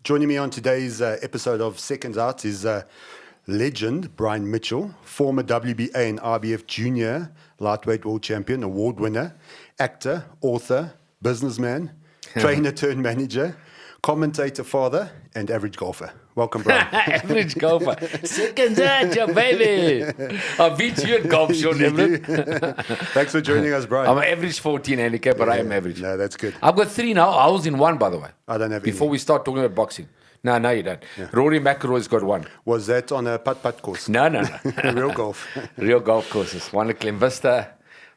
Joining me on today's episode of Seconds Out is legend Brian Mitchell, former WBA and RBF Junior Lightweight World Champion, award winner, actor, author, businessman, trainer turned manager, commentator, father, and average golfer. Welcome, Brian. Average golfer. Seconds out, your baby. I beat you at golf, Sean Everett. Thanks for joining us, Brian. I'm an average 14 handicap, but I am average. No, that's good. I've got 3 now. Holes in 1, by the way. I don't have Before any. we start talking about boxing. No, you don't. Yeah. Rory McIlroy's got 1. Was that on a putt-putt course? No. Real golf. Real golf courses. 1 at Glenvista,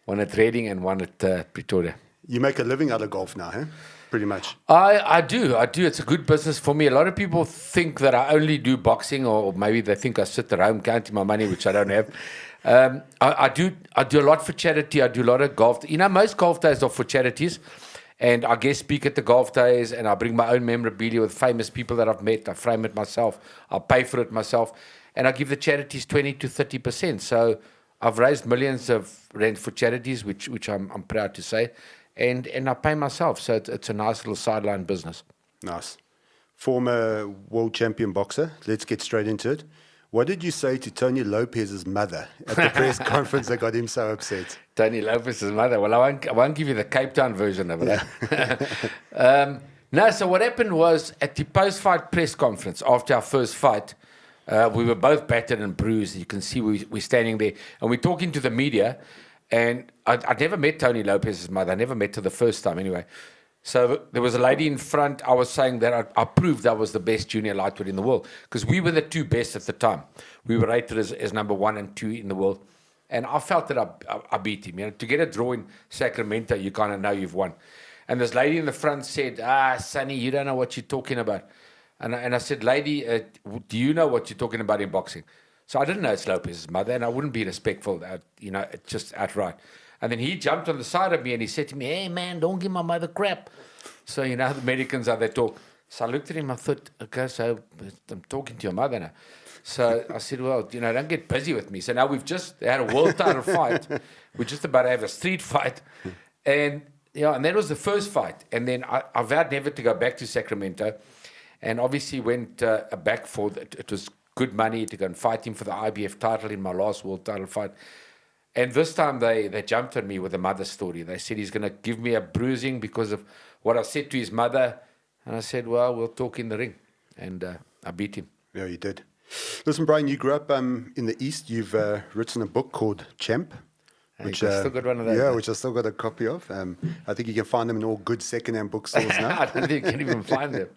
1 at Reading, and 1 at Pretoria. You make a living out of golf now, huh? Pretty much. I do. It's a good business for me. A lot of people think that I only do boxing, or maybe they think I sit at home counting my money, which I don't have. I do a lot for charity. I do a lot of golf. You know, most golf days are for charities. And I guest speak at the golf days, and I bring my own memorabilia with famous people that I've met. I frame it myself. I pay for it myself. And I give the charities 20 to 30%. So I've raised millions of rand for charities, which I'm proud to say. And I pay myself, so it's a nice little sideline business. Nice. Former world champion boxer. Let's get straight into it. What did you say to Tony Lopez's mother at the press conference that got him so upset? Tony Lopez's mother. Well, I won't give you the Cape Town version of it. No, so what happened was at the post-fight press conference after our first fight, we were both battered and bruised. You can see we're standing there and we're talking to the media. And I'd never met Tony Lopez's mother. I never met her the first time anyway. So there was a lady in front. I was saying that I proved I was the best junior lightweight in the world because we were the 2 best at the time. We were rated as number 1 and 2 in the world. And I felt that I beat him. You know, to get a draw in Sacramento, you kind of know you've won. And this lady in the front said, Sonny, you don't know what you're talking about. And I said, lady, do you know what you're talking about in boxing? So I didn't know it's Lopez's mother, and I wouldn't be respectful, just outright. And then he jumped on the side of me, and he said to me, hey, man, don't give my mother crap. So, you know, the Americans, how they talk. So I looked at him, I thought, okay, so I'm talking to your mother now. So I said, well, don't get busy with me. So now we've just had a world title fight. We're just about to have a street fight. And that was the first fight. And then I vowed never to go back to Sacramento. And obviously went back for it was good money to go and fight him for the IBF title in my last world title fight. And this time they jumped on me with a mother story. They said he's going to give me a bruising because of what I said to his mother. And I said, well, we'll talk in the ring. And I beat him. Yeah, you did. Listen, Brian, you grew up in the East. You've written a book called Champ. Which I still got one of those. Yeah, which I still got a copy of. I think you can find them in all good second-hand bookstores now. I don't think you can even find them.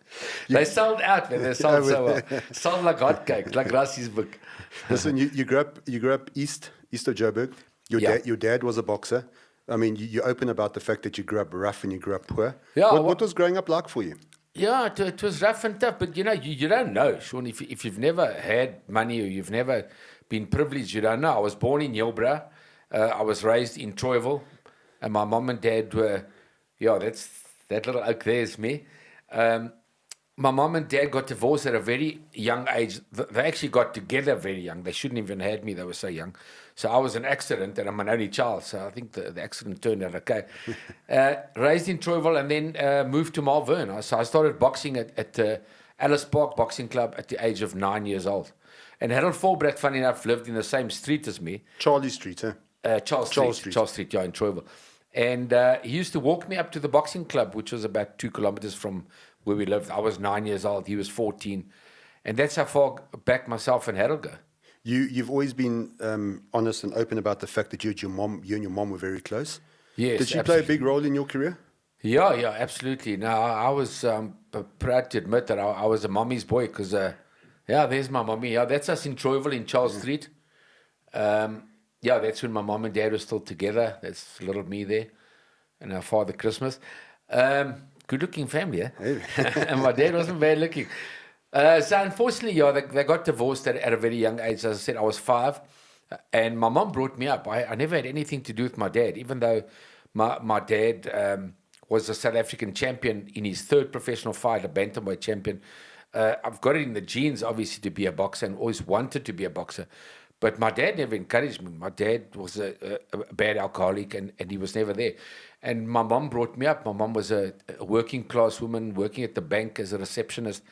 They sold out, man. They sold so well. Sold like hotcakes, like Rassi's book. Listen, you grew up east of Joburg. Your dad was a boxer. I mean, you open about the fact that you grew up rough and you grew up poor. Yeah, what was growing up like for you? Yeah, it was rough and tough. But, you don't know, Sean. If you've never had money or you've never been privileged, you don't know. I was born in Yilbra. I was raised in Troyville, and my mom and dad were, that little oak there is me. My mom and dad got divorced at a very young age. They actually got together very young. They shouldn't even have had me. They were so young. So I was an accident, and I'm an only child. So I think the accident turned out okay. Raised in Troyville, and then moved to Malvern. So I started boxing at Alice Park Boxing Club at the age of 9 years old. And Harold Fulbrat, funny enough, lived in the same street as me. Charlie Street, huh? Charles Street, in Troyville. And he used to walk me up to the boxing club, which was about 2 kilometers from where we lived. I was 9 years old. He was 14. And that's how far back myself and Harold go. You've always been honest and open about the fact that you and your mom were very close. Yes, Did she absolutely. play a big role in your career? Yeah, absolutely. Now, I was proud to admit that I was a mommy's boy because, there's my mommy. Yeah, that's us in Troyville in Charles Street. That's when my mom and dad were still together. That's little me there. And our father, Christmas. Good-looking family, eh? And my dad wasn't bad looking. So unfortunately, they got divorced at a very young age. As I said, I was 5. And my mom brought me up. I never had anything to do with my dad, even though my dad was a South African champion in his 3rd professional fight, a bantamweight champion. I've got it in the genes, obviously, to be a boxer and always wanted to be a boxer. But my dad never encouraged me. My dad was a bad alcoholic and he was never there. And my mom brought me up. My mom was a working class woman working at the bank as a receptionist.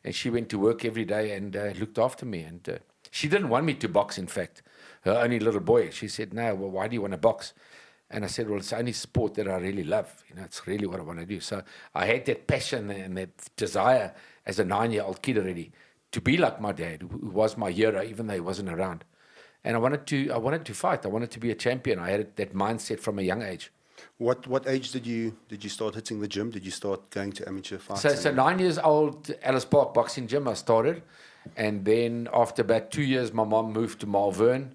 and she went to work every day and looked after me. And she didn't want me to box, in fact. Her only little boy. She said, no, well, why do you want to box? And I said, well, it's the only sport that I really love. It's really what I want to do. So I had that passion and that desire as a 9-year-old kid already to be like my dad, who was my hero, even though he wasn't around. And I wanted to fight. I wanted to be a champion. I had that mindset from a young age. What age did you start hitting the gym? Did you start going to amateur fights? So 9 years old, Alice Park Boxing Gym, I started. And then after about 2 years, my mom moved to Malvern.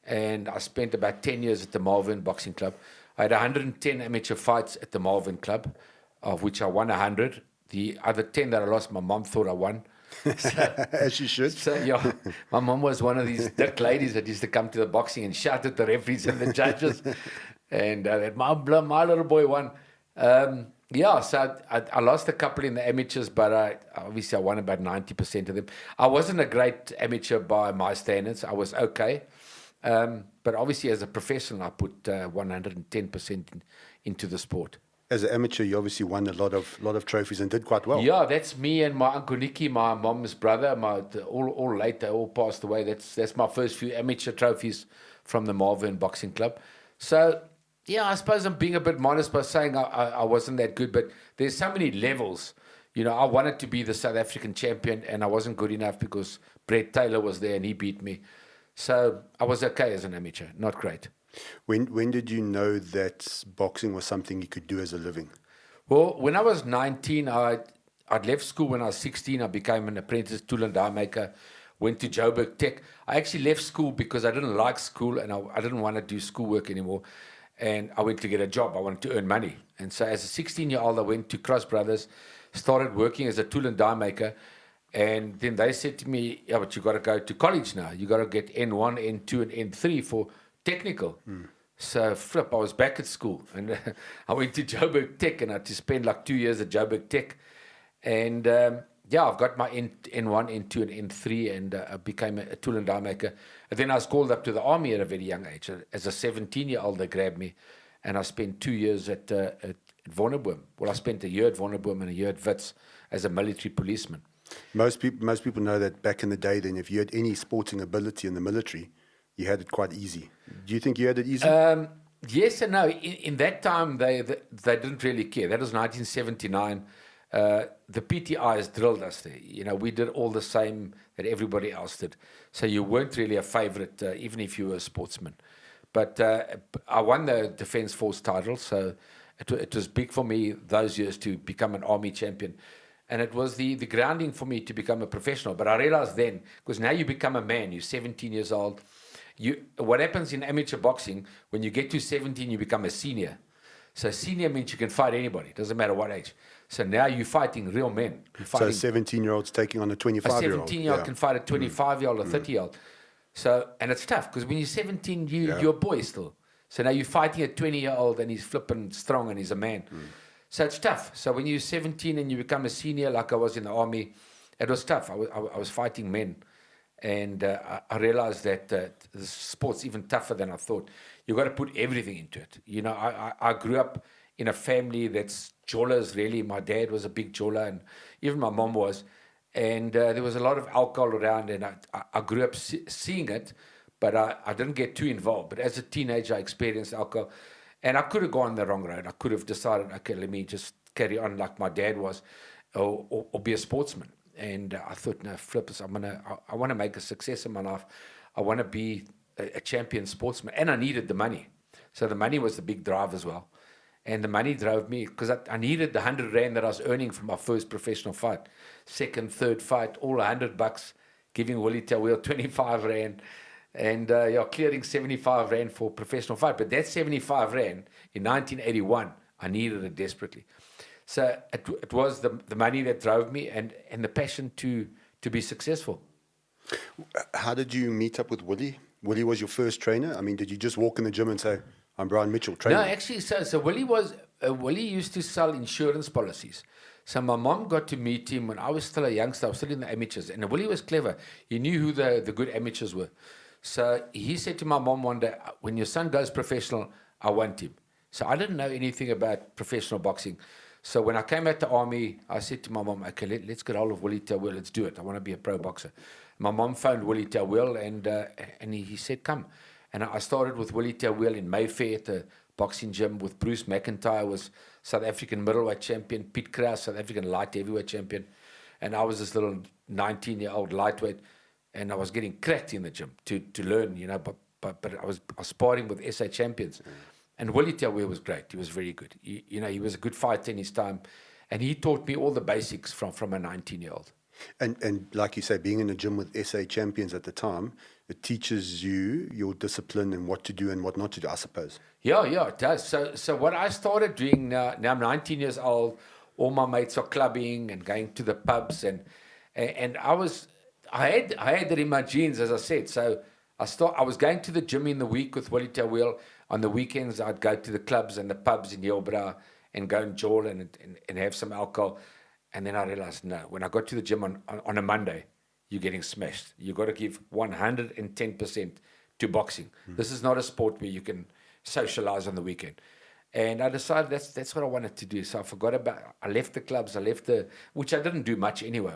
And I spent about 10 years at the Malvern Boxing Club. I had 110 amateur fights at the Malvern Club, of which I won 100. The other 10 that I lost, my mom thought I won. As you should. So, yeah, my mom was one of these dick ladies that used to come to the boxing and shout at the referees and the judges. And that my little boy won. So I lost a couple in the amateurs, but obviously I won about 90% of them. I wasn't a great amateur by my standards. I was okay. But obviously, as a professional, I put 110% into the sport. As an amateur, you obviously won a lot of trophies and did quite well. Yeah, that's me and my Uncle Nicky, my mom's brother. All late, they all passed away. That's my first few amateur trophies from the Malvern Boxing Club. So, yeah, I suppose I'm being a bit modest by saying I wasn't that good, but there's so many levels. I wanted to be the South African champion, and I wasn't good enough because Brett Taylor was there and he beat me. So I was okay as an amateur, not great. When did you know that boxing was something you could do as a living? Well, when I was 19, I'd left school when I was 16. I became an apprentice tool and die maker, went to Joburg Tech. I actually left school because I didn't like school and I didn't want to do schoolwork anymore. And I went to get a job. I wanted to earn money. And so as a 16-year-old, I went to Cross Brothers, started working as a tool and die maker. And then they said to me, yeah, but you got to go to college now. You got to get N1, N2, and N3 for technical. So I was back at school. And I went to Joburg Tech, and I had to spend like 2 years at Joburg Tech. And I've got my N1, N2, and N3, and I became a tool and die maker. And then I was called up to the army at a very young age. As a 17-year-old, they grabbed me, and I spent 2 years at Wonderboom. Well, I spent a year at Wonderboom and a year at Wits as a military policeman. Most people know that back in the day, then if you had any sporting ability in the military, you had it quite easy. Do you think you had it easy? Yes and no. In that time, they didn't really care. That was 1979. The PTIs drilled us there. We did all the same that everybody else did. So you weren't really a favorite, even if you were a sportsman. But I won the Defence Force title, so it was big for me those years to become an army champion. And it was the grounding for me to become a professional. But I realized then, because now you become a man, you're 17 years old. What happens in amateur boxing, when you get to 17, you become a senior. So senior means you can fight anybody. It doesn't matter what age. So now you're fighting real men. So 17-year-olds taking on a 25-year-old. A 17-year-old can fight a 25-year-old or 30-year-old. So, and it's tough, because when you're 17, you're a boy still. So now you're fighting a 20-year-old, and he's flipping strong, and he's a man. So it's tough. So when you're 17 and you become a senior, like I was in the army, it was tough. I was fighting men. And I realized that the sport's even tougher than I thought. You've got to put everything into it. I grew up in a family that's jollers, really. My dad was a big joller, and even my mom was. And there was a lot of alcohol around, and I grew up seeing it, but I didn't get too involved. But as a teenager, I experienced alcohol. And I could have gone the wrong road. I could have decided, okay, let me just carry on like my dad was, or be a sportsman. And I thought, no, flippers, I want to make a success in my life. I want to be a champion sportsman. And I needed the money. So the money was the big drive as well. And the money drove me, because I needed the 100 Rand that I was earning from my first professional fight. Second, third fight, all $100, giving Willie Tawil 25 Rand. And clearing 75 Rand for a professional fight. But that 75 Rand in 1981, I needed it desperately. So it was the money that drove me, and the passion to be successful. How did you meet up with Willie? Willie was your first trainer? I mean, did you just walk in the gym and say, I'm Brian Mitchell, trainer? No, actually, so Willie used to sell insurance policies. So my mom got to meet him when I was still a youngster. I was still in the amateurs. And Willie was clever. He knew who the good amateurs were. So he said to my mom one day, when your son goes professional, I want him. So I didn't know anything about professional boxing. So when I came out the army, I said to my mom, okay, let's get hold of Willie Tawil. Let's do it. I want to be a pro boxer. My mom phoned Willie Tawil, and he said, come. And I started with Willie Tawil in Mayfair at the boxing gym with Bruce McIntyre, was South African middleweight champion, Pete Krause, South African light heavyweight champion. And I was this little 19-year-old lightweight, and I was getting cracked in the gym to learn, but I was sparring with SA champions. And Willie Tawil was great. He was very good. He was a good fighter in his time. And he taught me all the basics from a 19-year-old. And like you say, being in a gym with SA champions at the time, it teaches you your discipline and what to do and what not to do, I suppose. Yeah, it does. So what I started doing now I'm 19 years old. All my mates are clubbing and going to the pubs, and I had that in my genes, as I said. So I was going to the gym in the week with Willie Tawil. On the weekends, I'd go to the clubs and the pubs in Yelbra and go and jawl and have some alcohol. And then I realized, no, when I got to the gym on a Monday, you're getting smashed. You've got to give 110% to boxing. This is not a sport where you can socialize on the weekend. And I decided that's what I wanted to do. So I left the clubs, which I didn't do much anyway.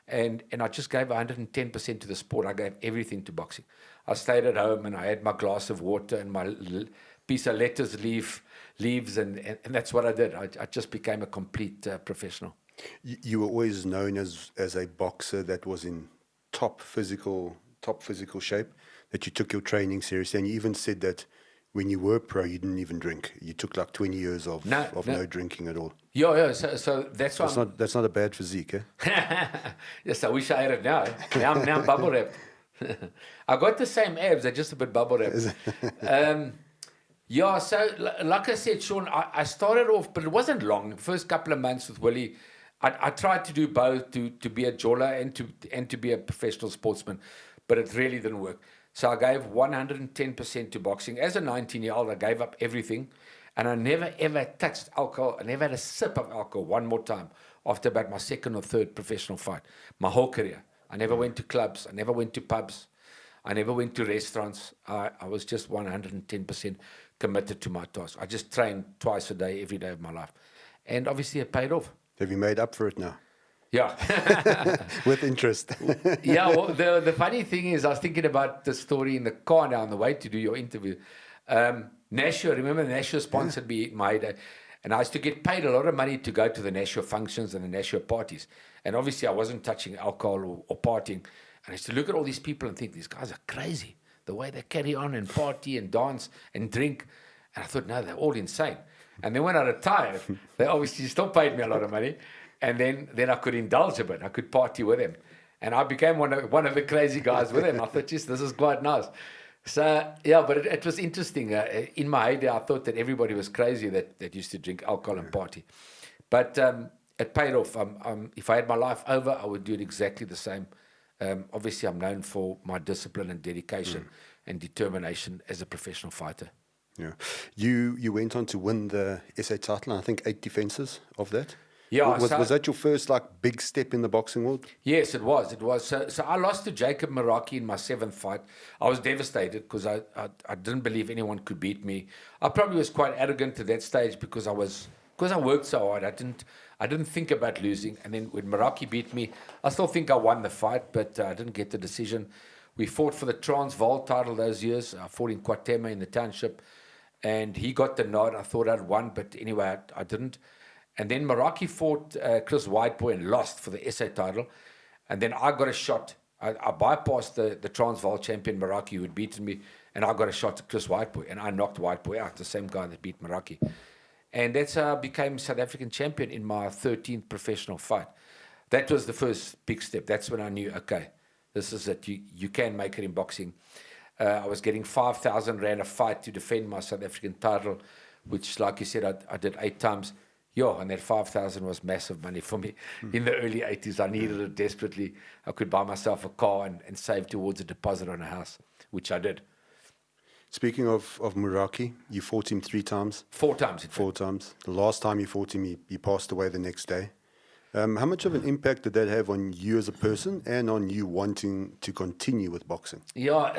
And I just gave 110% to the sport. I gave everything to boxing. I stayed at home and I had my glass of water and my piece of lettuce leaves, and that's what I did. I just became a complete professional. You were always known as a boxer that was in top physical shape, that you took your training seriously, and you even said that when you were pro, you didn't even drink. You took like 20 years of no drinking at all. Yeah. So that's why that's not a bad physique, eh? Yes, I wish I had it now. Now I'm bubble wrapped. I got the same abs, they're just a bit bubble wrapped. So like I said, Sean, I started off, but it wasn't long. The first couple of months with Willie, I tried to do both, to be a jeweler and to be a professional sportsman, but it really didn't work. So I gave 110% to boxing. As a 19-year-old, I gave up everything, and I never, ever touched alcohol. I never had a sip of alcohol one more time after about my second or third professional fight, my whole career. I never went to clubs. I never went to pubs. I never went to restaurants. I was just 110% committed to my task. I just trained twice a day, every day of my life. And obviously it paid off. Have you made up for it now? Yeah. With interest. Yeah, well, the funny thing is, I was thinking about the story in the car now on the way to do your interview. Nashua, remember Nashua sponsored me in my day. And I used to get paid a lot of money to go to the Nashua functions and the Nashua parties. And obviously I wasn't touching alcohol or partying. And I used to look at all these people and think, these guys are crazy. The way they carry on and party and dance and drink. And I thought, no, they're all insane. And then when I retired, they obviously still paid me a lot of money. And then I could indulge a bit. I could party with them. And I became one of the crazy guys with them. I thought, geez, this is quite nice. So, yeah, but it was interesting. In my heyday, I thought that everybody was crazy that used to drink alcohol and party. But it paid off. If I had my life over, I would do it exactly the same. Obviously, I'm known for my discipline and dedication and determination as a professional fighter. Yeah. You went on to win the SA title, and I think 8 defenses of that. Yeah. Was that your first big step in the boxing world? Yes, it was. So I lost to Jacob Meraki in my 7th fight. I was devastated because I didn't believe anyone could beat me. I probably was quite arrogant at that stage because I worked so hard. I didn't think about losing. And then when Meraki beat me, I still think I won the fight, but I didn't get the decision. We fought for the Transvaal title those years. I fought in Kwatema in the township, and he got the nod. I thought I'd won, but anyway, I didn't. And then Meraki fought Chris Whiteboy and lost for the SA title. And then I got a shot. I bypassed the Transvaal champion Meraki, who had beaten me, and I got a shot at Chris Whiteboy, and I knocked Whiteboy out, the same guy that beat Meraki. And that's how I became South African champion in my 13th professional fight. That was the first big step. That's when I knew, okay, this is it. You can make it in boxing. I was getting 5,000 Rand a fight to defend my South African title, which, like you said, I did 8 times. Yeah, and that 5,000 was massive money for me. In the early 80s, I needed it desperately. I could buy myself a car and save towards a deposit on a house, which I did. Speaking of Meraki, you fought him 3 times. 4 times. 4 times. The last time you fought him, he passed away the next day. How much of an impact did that have on you as a person and on you wanting to continue with boxing? Yeah,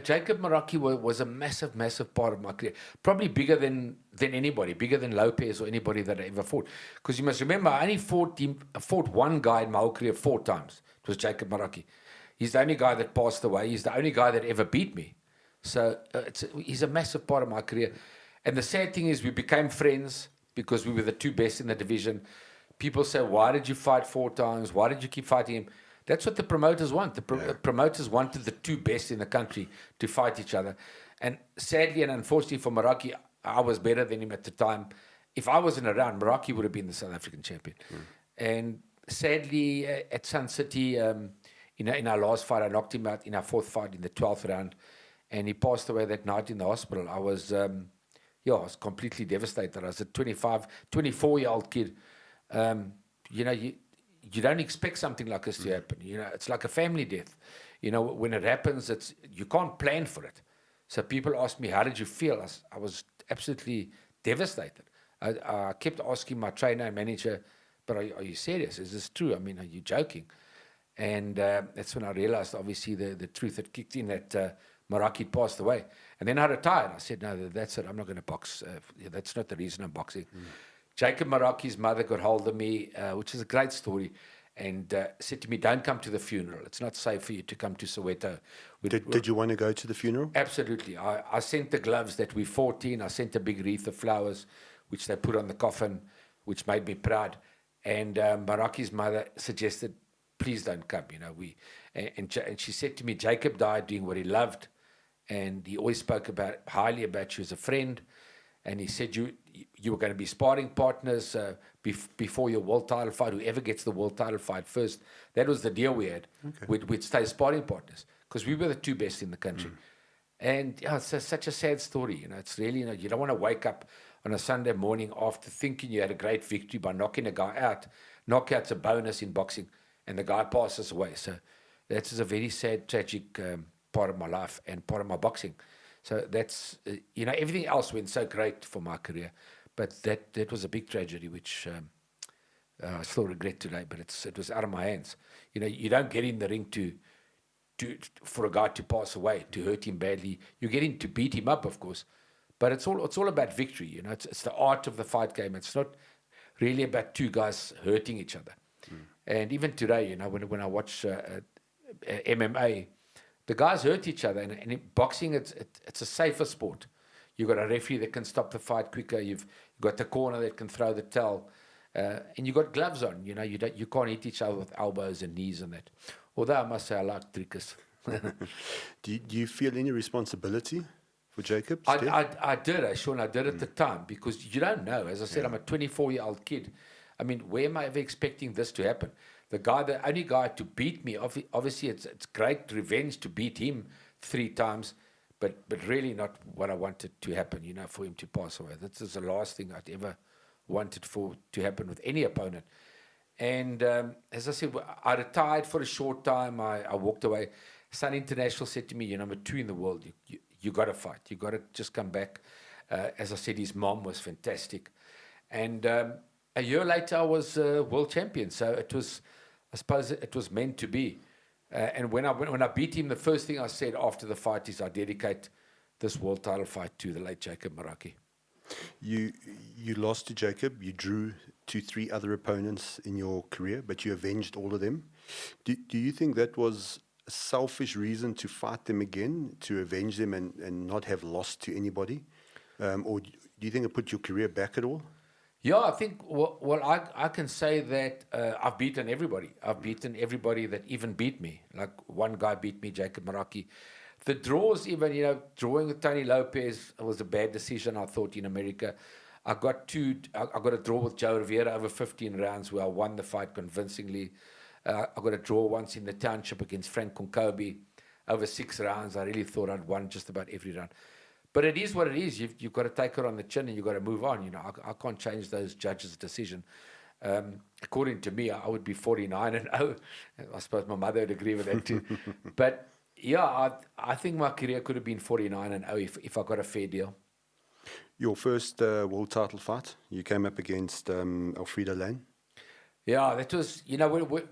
Jacob Maraki was a massive, massive part of my career. Probably bigger than anybody, bigger than Lopez or anybody that I ever fought. Because you must remember, I only fought one guy in my whole career 4 times. It was Jacob Maraki. He's the only guy that passed away. He's the only guy that ever beat me. So he's a massive part of my career. And the sad thing is we became friends because we were the 2 best in the division. People say, why did you fight 4 times? Why did you keep fighting him? That's what the promoters want. The promoters wanted the 2 best in the country to fight each other. And sadly and unfortunately for Maraki, I was better than him at the time. If I wasn't around, Maraki would have been the South African champion. And sadly, at Sun City, in our last fight, I knocked him out in our 4th fight in the 12th round. And he passed away that night in the hospital. I was completely devastated. I was a 24-year-old kid. You don't expect something like this to happen. It's like a family death. When it happens, you can't plan for it. So people ask me, how did you feel? I was absolutely devastated. I kept asking my trainer and manager, but are you serious? Is this true? I mean, are you joking? And that's when I realized, obviously, the truth had kicked in, that Maraki passed away. And then I retired. I said, no, that's it. I'm not going to box. That's not the reason I'm boxing. Jacob Maraki's mother got hold of me, which is a great story, and said to me, don't come to the funeral. It's not safe for you to come to Soweto. Did you want to go to the funeral? Absolutely. I sent the gloves that we fought in. I sent a big wreath of flowers, which they put on the coffin, which made me proud. And Maraki's mother suggested, please don't come. And she said to me, Jacob died doing what he loved, and he always spoke highly about you as a friend. And he said you were going to be sparring partners before your world title fight. Whoever gets the world title fight first, that was the deal we had. Okay. We'd stay sparring partners because we were the 2 best in the country. And it's such a sad story. It's really, you don't want to wake up on a Sunday morning after thinking you had a great victory by knocking a guy out. Knockout's a bonus in boxing, and the guy passes away. So that is a very sad, tragic part of my life and part of my boxing. So that's, everything else went so great for my career. But that was a big tragedy, which I still regret today, but it was out of my hands. You don't get in the ring for a guy to pass away, to hurt him badly. You get in to beat him up, of course. But it's all about victory. It's the art of the fight game. It's not really about 2 guys hurting each other. And even today, when I watch MMA, the guys hurt each other, and in boxing, it's a safer sport. You've got a referee that can stop the fight quicker. You've got the corner that can throw the towel, and you've got gloves on. You can't hit each other with elbows and knees and that. Although I must say I like trickers. Do you feel any responsibility for Jacob? I did, Sean. I did at the time because you don't know. As I said, I'm a 24-year-old kid. I mean, where am I ever expecting this to happen? The only guy to beat me, obviously it's great revenge to beat him 3 times, but really not what I wanted to happen, for him to pass away. This is the last thing I'd ever wanted to happen with any opponent. And as I said, I retired for a short time. I walked away. Sun International said to me, you're number 2 in the world. You got to fight. You got to just come back. As I said, his mom was fantastic. And a year later, I was world champion. So I suppose it was meant to be. And when I beat him, the first thing I said after the fight is I dedicate this world title fight to the late Jacob Maraki. You lost to Jacob. You drew 2-3 other opponents in your career, but you avenged all of them. Do you think that was a selfish reason to fight them again, to avenge them and not have lost to anybody? Or do you think it put your career back at all? Yeah, I think, I can say that I've beaten everybody. I've beaten everybody that even beat me. Like one guy beat me, Jacob Maraki. The draws, even, drawing with Tony Lopez was a bad decision, I thought, in America. I got a draw with Joe Rivera over 15 rounds where I won the fight convincingly. I got a draw once in the township against Frank Konkobi over 6 rounds. I really thought I'd won just about every round. But it is what it is. You've got to take it on the chin and you've got to move on. I can't change those judges' decision. According to me, I would be 49-0. I suppose my mother would agree with that too. But yeah, I think my career could have been 49-0 if I got a fair deal. Your first world title fight, you came up against Alfredo Lane. Yeah, that was,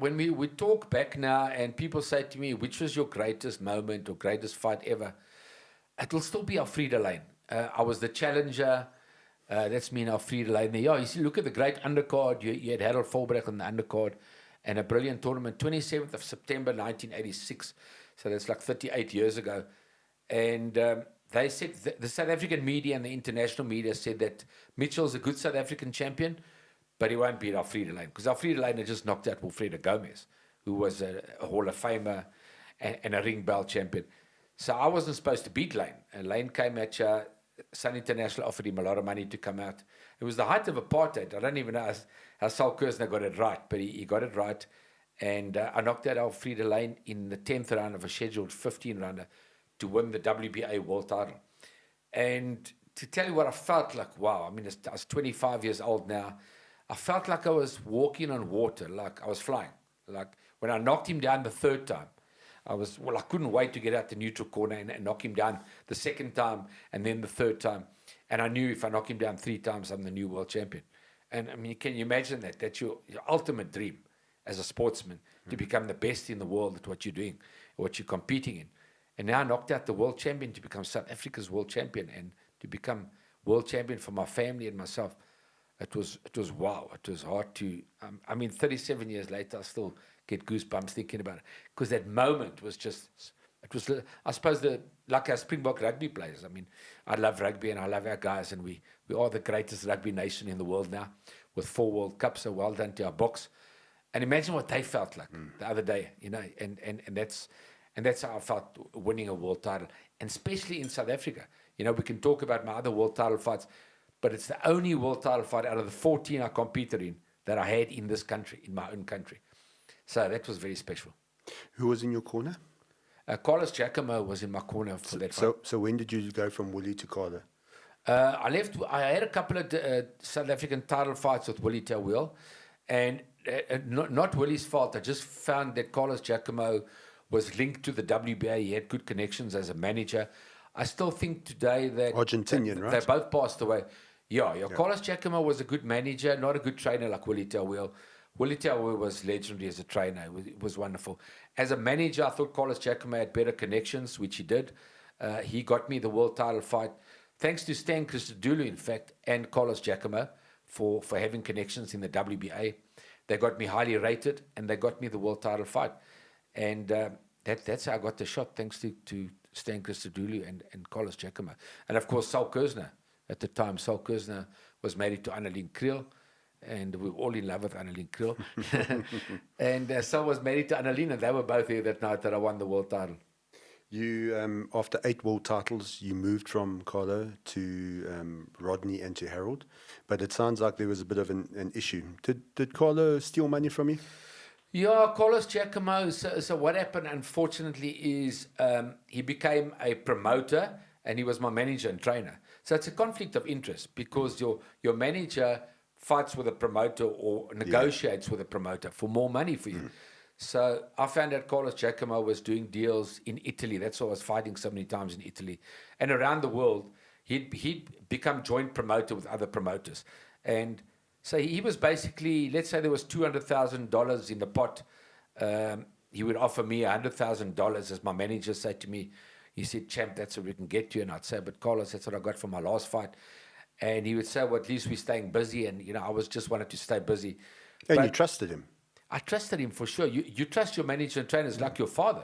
when we talk back now and people say to me, which was your greatest moment or greatest fight ever? It will still be Alfreda Lane. I was the challenger. That's me and Alfreda Lane. Yeah, you see, look at the great undercard. You had Harold Volbrecht on the undercard and a brilliant tournament, 27th of September 1986. So that's like 38 years ago. And they said, the South African media and the international media said that Mitchell's a good South African champion, but he won't beat Alfreda Lane because Alfreda Lane had just knocked out Wilfredo Gomez, who was a Hall of Famer and a ring belt champion. So I wasn't supposed to beat Lane. And Lane came at Sun International offered him a lot of money to come out. It was the height of apartheid. I don't even know how Saul Kersner got it right, but he got it right. And I knocked out Alfreda Lane in the 10th round of a scheduled 15-rounder to win the WBA world title. And to tell you what I felt like, wow, I mean, I was 25 years old now. I felt like I was walking on water, like I was flying. Like when I knocked him down the third time, I couldn't wait to get out the neutral corner and knock him down the second time and then the third time. And I knew if I knock him down 3 times, I'm the new world champion. And I mean, can you imagine that? That's your ultimate dream as a sportsman, to become the best in the world at what you're doing, what you're competing in. And now I knocked out the world champion to become South Africa's world champion and to become world champion for my family and myself. It was wow. It was hard to, 37 years later, I still get goosebumps thinking about it. Because that moment was just, I suppose, like our Springbok rugby players. I mean, I love rugby and I love our guys, and we are the greatest rugby nation in the world now with 4 World Cups, so well done to our Boks. And imagine what they felt like the other day, and that's how I felt winning a world title, and especially in South Africa. We can talk about my other world title fights, but it's the only world title fight out of the 14 I competed in that I had in this country, in my own country. So that was very special. Who was in your corner? Carlos Giacomo was in my corner for that fight. So when did you go from Willie to Carlo? I had a couple of South African title fights with Willie Terweel, and not Willie's fault. I just found that Carlos Giacomo was linked to the WBA. He had good connections as a manager. I still think today that Argentinian, right? They both passed away. Yeah. Carlos Giacomo was a good manager, not a good trainer like Willie Terweel. Willie Terweel was legendary as a trainer. It was wonderful. As a manager, I thought Carlos Giacomo had better connections, which he did. He got me the world title fight, thanks to Stan Christodoulou, in fact, and Carlos Giacomo for having connections in the WBA. They got me highly rated, and they got me the world title fight. And that's how I got the shot, thanks to Stan Christodoulou and Carlos Giacomo. And, of course, Saul Kersner. At the time, Saul Kersner was married to Annelien Kriel, and we were all in love with Annelien Kriel. And Saul was married to Annelien, and they were both here that night that I won the world title. You, after 8 world titles, you moved from Carlo to Rodney and to Harold. But it sounds like there was a bit of an issue. Did Carlo steal money from you? Yeah, Carlos Giacomo. So what happened, unfortunately, is he became a promoter, and he was my manager and trainer. So it's a conflict of interest because your manager fights with a promoter or negotiates with a promoter for more money for you. So I found out Carlos Giacomo was doing deals in Italy. That's why I was fighting so many times in Italy. And around the world, he'd become joint promoter with other promoters. And so he was basically, let's say there was $200,000 in the pot. He would offer me $100,000, as my manager said to me. He said, "Champ, that's what we can get you." And I'd say, "But Carlos, that's what I got from my last fight." And he would say, "Well, at least we're staying busy." And, I was just wanted to stay busy. And you trusted him? I trusted him for sure. You trust your manager and trainers like your father,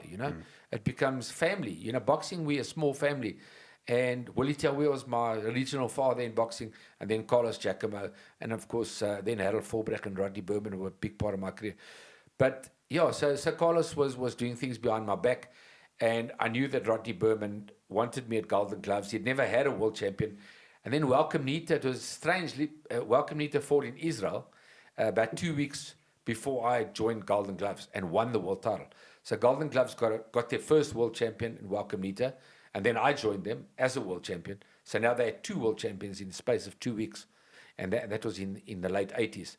It becomes family. Boxing, we're a small family. And Willie Terweel was my original father in boxing, and then Carlos Giacomo, and of course, then Harold Volbrecht and Rodney Berman were a big part of my career. But, so Carlos was doing things behind my back, and I knew that Rodney Berman wanted me at Golden Gloves. He'd never had a world champion. And then Welcome Nita, it was strangely, Welcome Nita fought in Israel about 2 weeks before I joined Golden Gloves and won the world title. So Golden Gloves got their first world champion in Welcome Nita, and then I joined them as a world champion. So now they had 2 world champions in the space of 2 weeks, and that was in the late 80s.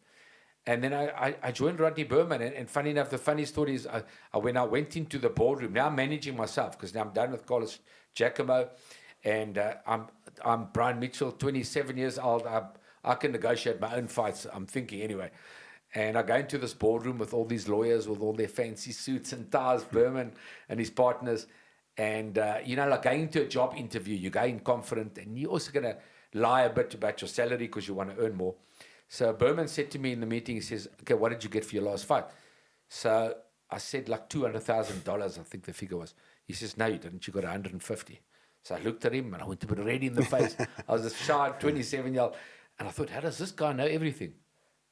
And then I joined Rodney Berman, and funny enough, the funny story is when I went into the boardroom, now I'm managing myself, because now I'm done with Carlos Giacomo, and I'm Brian Mitchell, 27 years old. I can negotiate my own fights, I'm thinking anyway. And I go into this boardroom with all these lawyers with all their fancy suits and ties, Berman and his partners. And, like going into a job interview, you go in confident and you're also going to lie a bit about your salary because you want to earn more. So Berman said to me in the meeting, he says, okay, what did you get for your last fight? So I said like $200,000, I think the figure was. He says, no, you didn't. You got 150. So I looked at him and I went a bit red in the face. I was a shy 27-year-old. And I thought, how does this guy know everything?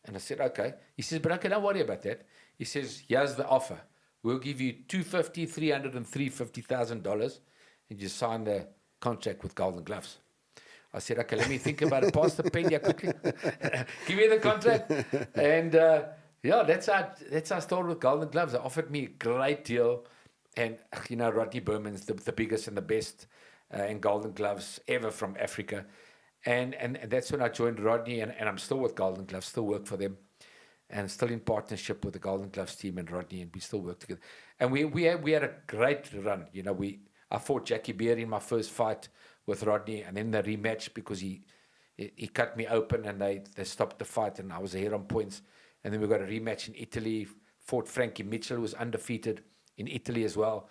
And I said, okay. He says, but okay, don't worry about that. He says, here's the offer. We'll give you $250,000, $300,000, and $350,000, and you sign the contract with Golden Gloves. I said, okay, let me think about it. Pass the pen here quickly. Give me the contract. And that's how I started with Golden Gloves. They offered me a great deal. And, Rodney Berman's the biggest and the best in Golden Gloves ever from Africa. And that's when I joined Rodney, and I'm still with Golden Gloves, still work for them, and still in partnership with the Golden Gloves team and Rodney, and we still work together. And we had a great run. I fought Jackie Beer in my first fight with Rodney, and then the rematch because he cut me open and they stopped the fight, and I was ahead on points. And then we got a rematch in Italy, fought Frankie Mitchell, who was undefeated in Italy as well.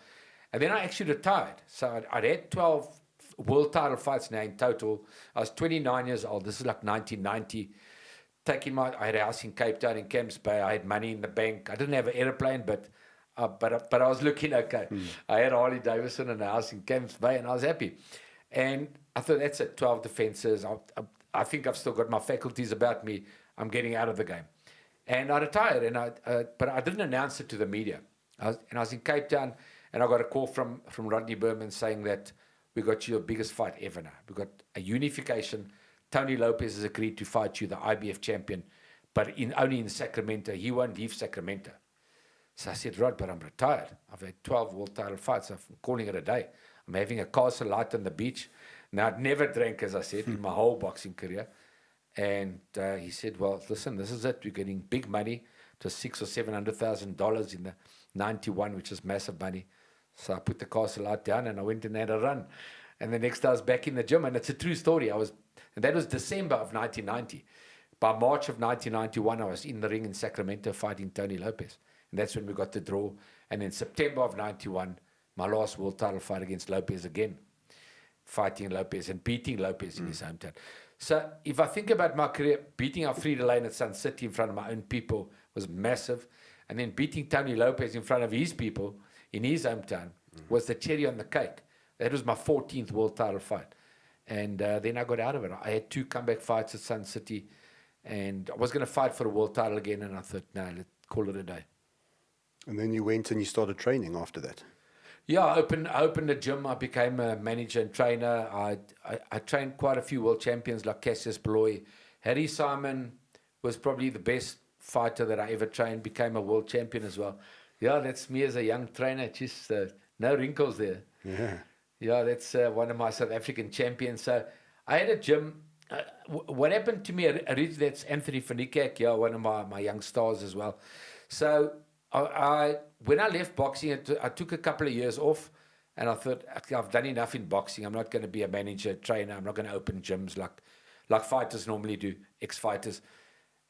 And then I actually retired. So I'd had 12 world title fights now in total. I was 29 years old. This is like 1990. I had a house in Cape Town in Camps Bay. I had money in the bank. I didn't have an airplane, but I was looking okay. I had Harley Davidson and a house in Camps Bay, and I was happy. And I thought, that's it, 12 defenses. I think I've still got my faculties about me. I'm getting out of the game. And I retired, but I didn't announce it to the media. I was in Cape Town, and I got a call from Rodney Berman saying that we got you your biggest fight ever now. We got a unification. Tony Lopez has agreed to fight you, the IBF champion, but only in Sacramento. He won't leave Sacramento. So I said, Rod, but I'm retired. I've had 12 world title fights. I'm calling it a day. I'm having a Castle Light on the beach. Now, I'd never drank, as I said, in my whole boxing career. And he said, well, listen, this is it. We're getting big money. It was $600,000 or $700,000 in the 91, which is massive money. So I put the Castle Light down and I went and had a run. And the next day I was back in the gym, and it's a true story. And that was December of 1990. By March of 1991, I was in the ring in Sacramento fighting Tony Lopez. And that's when we got the draw. And in September of 91, my last world title fight against Lopez again, fighting Lopez and beating Lopez in his hometown. So if I think about my career, beating Alfredo Lane at Sun City in front of my own people was massive. And then beating Tony Lopez in front of his people in his hometown was the cherry on the cake. That was my 14th world title fight. And then I got out of it. I had 2 comeback fights at Sun City, and I was going to fight for a world title again, and I thought, no, let's call it a day. And then you went and you started training after that. Yeah, I opened a gym. I became a manager and trainer. I trained quite a few world champions like Cassius Beloy. Harry Simon was probably the best fighter that I ever trained, became a world champion as well. Yeah, that's me as a young trainer. Just no wrinkles there. Yeah, that's one of my South African champions. So I had a gym. What happened to me, that's Anthony Fanikak, one of my young stars as well. So when I left boxing, I took a couple of years off, and I thought, I've done enough in boxing. I'm not going to be a manager, trainer. I'm not going to open gyms like fighters normally do, ex-fighters.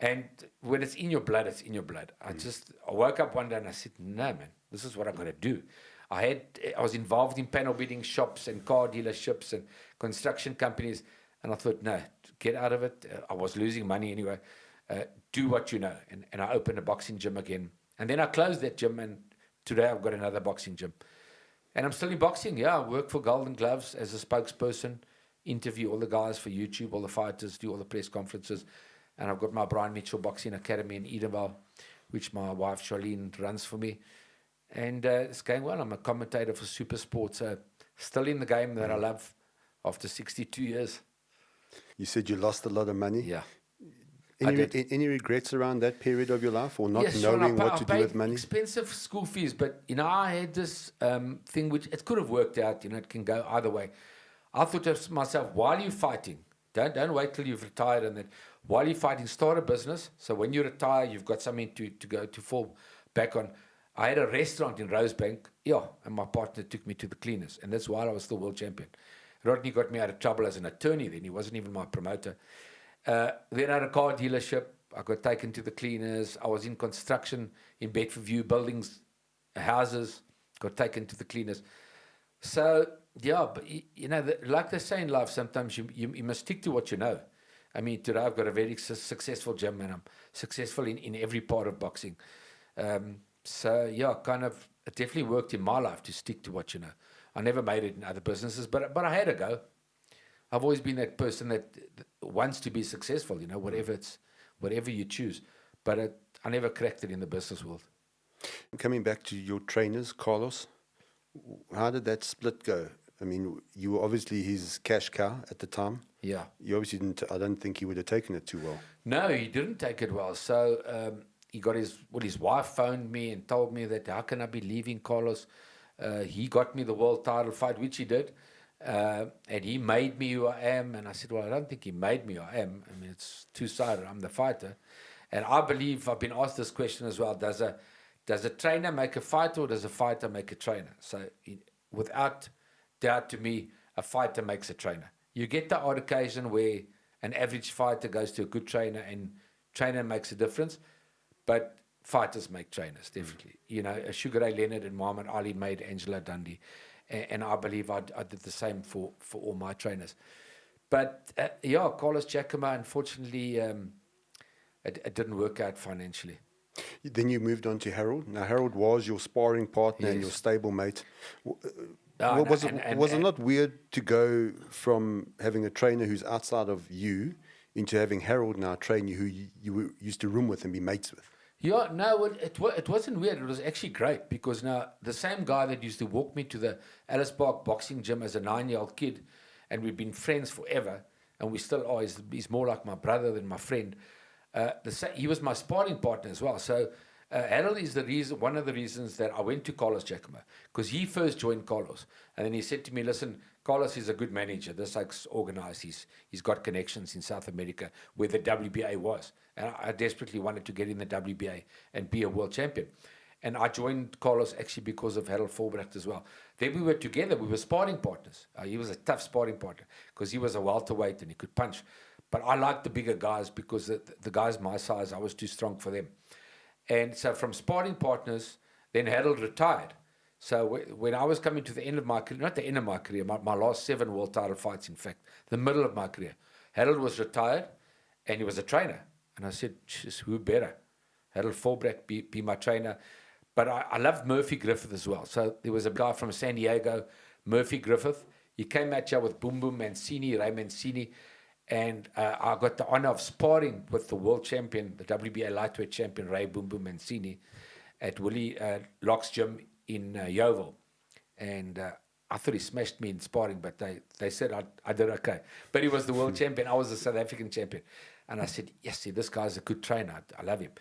And when it's in your blood, it's in your blood. I woke up one day and I said, no, man, this is what I've got to do. I was involved in panel beating shops and car dealerships and construction companies. And I thought, no, get out of it. I was losing money anyway. Do what you know. And I opened a boxing gym again. And then I closed that gym, and today I've got another boxing gym. And I'm still in boxing. Yeah, I work for Golden Gloves as a spokesperson, interview all the guys for YouTube, all the fighters, do all the press conferences. And I've got my Brian Mitchell Boxing Academy in Edenvale, which my wife Charlene runs for me. And it's going well. I'm a commentator for Super Sport, so still in the game that I love after 62 years. You said you lost a lot of money. Yeah. Any regrets around that period of your life, or not Yes, knowing Sean, what to do with money? Expensive school fees, but I had this thing which it could have worked out. It can go either way. I thought to myself, while you're fighting, don't wait till you've retired, and then while you're fighting, start a business. So when you retire, you've got something to fall back on. I had a restaurant in Rosebank, and my partner took me to the cleaners, and that's while I was still world champion. Rodney got me out of trouble as an attorney then. He wasn't even my promoter. Then I had a car dealership. I got taken to the cleaners. I was in construction in Bedfordview, buildings, houses, got taken to the cleaners. So, yeah, but like they say in life, sometimes you must stick to what you know. I mean, today I've got a very successful gym and I'm successful in every part of boxing. So, yeah, kind of, it definitely worked in my life to stick to what you know. I never made it in other businesses, but I had a go. I've always been that person that wants to be successful, whatever you choose. But I never cracked it in the business world. Coming back to your trainers, Carlos, how did that split go? I mean, you were obviously his cash cow at the time. Yeah. You obviously didn't, I don't think he would have taken it too well. No, he didn't take it well. So he got his wife phoned me and told me that how can I be leaving Carlos? He got me the world title fight, which he did. And he made me who I am. And I said, well, I don't think he made me who I am. I mean, it's two-sided. I'm the fighter. And I believe, I've been asked this question as well, does a trainer make a fighter or does a fighter make a trainer? So without doubt, to me, a fighter makes a trainer. You get the odd occasion where an average fighter goes to a good trainer and trainer makes a difference, but fighters make trainers, definitely. Sugar Ray Leonard and Muhammad Ali made Angelo Dundee, and I believe I did the same for all my trainers. But Carlos Giacomo, unfortunately, it didn't work out financially. Then you moved on to Harold. Now, Harold was your sparring partner and your stablemate. Was it not weird to go from having a trainer who's outside of you into having Harold now train you, who you used to room with and be mates with? Yeah, no, it wasn't weird. It was actually great because now the same guy that used to walk me to the Alice Park boxing gym as a 9-year-old kid, and we've been friends forever, and we still are. He's more like my brother than my friend. He was my sparring partner as well. So Harold is one of the reasons that I went to Carlos Giacomo, because he first joined Carlos, and then he said to me, "Listen, Carlos is a good manager. This like's organized. He's got connections in South America where the WBA was, and I desperately wanted to get in the WBA and be a world champion." And I joined Carlos actually because of Harold Volbrecht as well. Then we were together. We were sparring partners. He was a tough sparring partner because he was a welterweight and he could punch. But I liked the bigger guys because the guys my size, I was too strong for them. And so from sparring partners, then Harold retired. So when I was coming to the end of my career, not the end of my career, my last 7 world title fights, in fact, the middle of my career, Harold was retired and he was a trainer. And I said, who better? Harold Volbrecht be my trainer. But I loved Murphy Griffith as well. So there was a guy from San Diego, Murphy Griffith. He came at you with Boom Boom Mancini, Ray Mancini. And I got the honor of sparring with the world champion, the WBA lightweight champion, Ray Boom Boom Mancini, at Willie Locke's gym in Yeovil. And I thought he smashed me in sparring, but they said I did okay. But he was the world champion. I was the South African champion. And I said, yes, see, this guy's a good trainer. I love him.